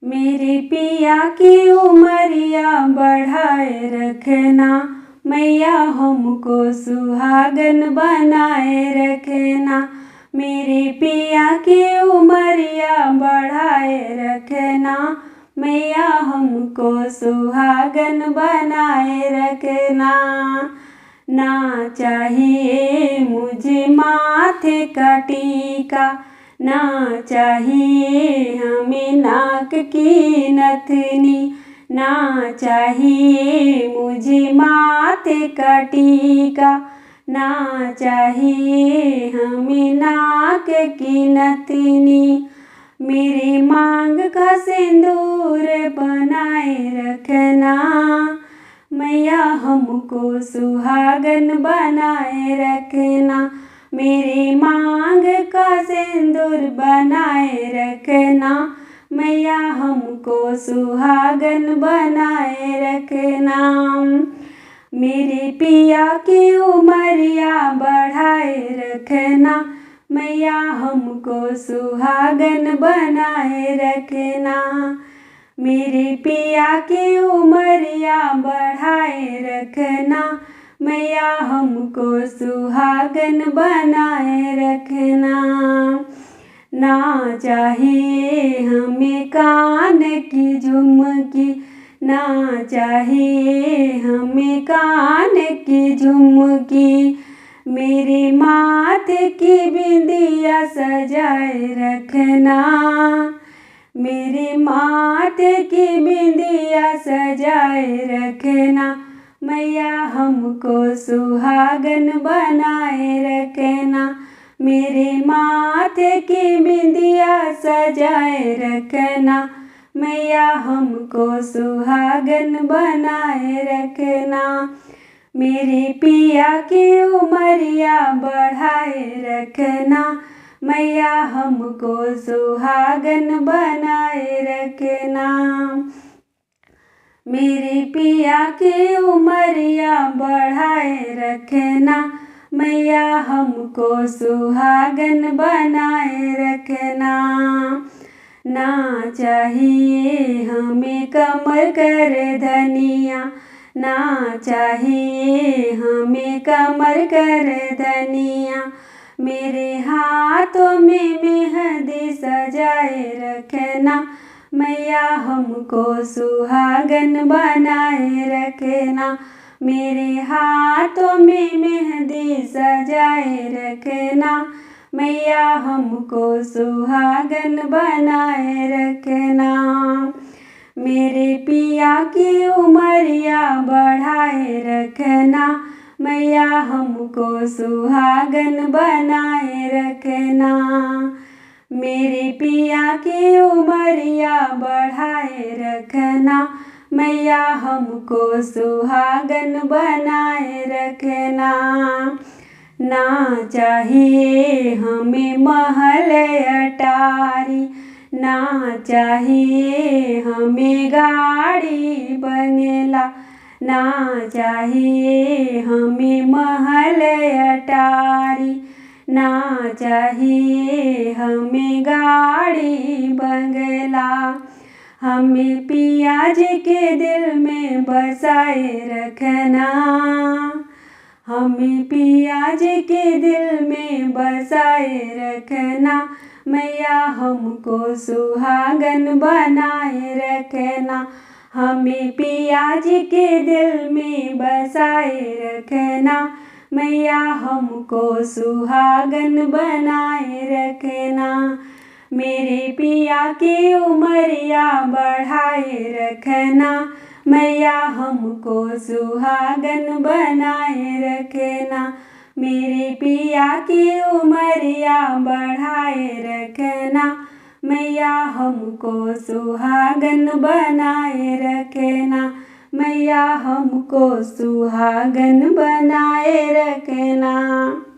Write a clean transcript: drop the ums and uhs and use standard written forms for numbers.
मेरे पिया की उमरिया बढ़ाए रखना, मैया हमको सुहागन बनाए रखना। मेरे पिया की उमरिया बढ़ाए रखना, मैया हमको सुहागन बनाए रखना। ना चाहिए मुझे माथे का टीका, ना चाहिए हमें नाक की नथनी, ना चाहिए मुझे माथे का टीका, ना चाहिए हमें नाक की नथनी। मेरे मांग का सिंदूर बनाए रखना, मैया हमको सुहागन बनाए रखना। मेरे मांग का सिंदूर बनाए रखना, मैया हमको सुहागन बनाए रखना। मेरे पिया की उमरिया बढ़ाए रखना, मैया हमको सुहागन बनाए रखना। मेरे पिया की उमरिया बढ़ाए रखना, मैया हमको सुहागन बनाए रखना। ना चाहिए हमें कान की झुमकी, ना चाहिए हमें कान की झुमकी। मेरे माथे की बिंदिया सजाए रखना, मेरे माथे की बिंदिया सजाए रखना, मैया हमको सुहागन बनाए रखना। मेरे माथे की बिंदिया सजाए रखना, मैया हमको सुहागन बनाए रखना। मेरे पिया की उमरिया बढ़ाए रखना, मैया हमको सुहागन बनाए रखना। मेरे पिया की उमरिया बढ़ाए रखना, मैया हमको सुहागन बनाए रखना। ना चाहिए हमें कमर कर धनिया, ना चाहिए हमें कमर कर धनिया। मेरे हाथों में मेहंदी सजाए रखना, मैया हमको सुहागन बनाए रखना। मेरे हाथों में मेहंदी सजाए रखना, मैया हमको सुहागन बनाए रखना। मेरे पिया की उमरिया बढ़ाए रखना, मैया हमको सुहागन बनाए रखना। मेरे पिया की उमरिया बढ़ाए रखना, मैया हमको सुहागन बनाए रखना। ना चाहिए हमें महल अटारी, ना चाहिए हमें गाड़ी बंगला, ना चाहिए हमें महल अटारी, ना चाहिए हमें गाड़ी बंगला। हमें पिया जी के दिल में बसाए रखना, हमें पिया जी के दिल में बसाए रखना, मैया हमको सुहागन बनाए रखना। हमें पिया जी के दिल में बसाए रखना, मैया हमको सुहागन बनाए रखना। मेरे पिया की उमरिया बढ़ाए रखना, मैया हमको सुहागन बनाए रखना। मेरे पिया की उमरिया बढ़ाए रखना, मैया हमको सुहागन बनाए रखना। मैया हमको सुहागन बनाए रखना।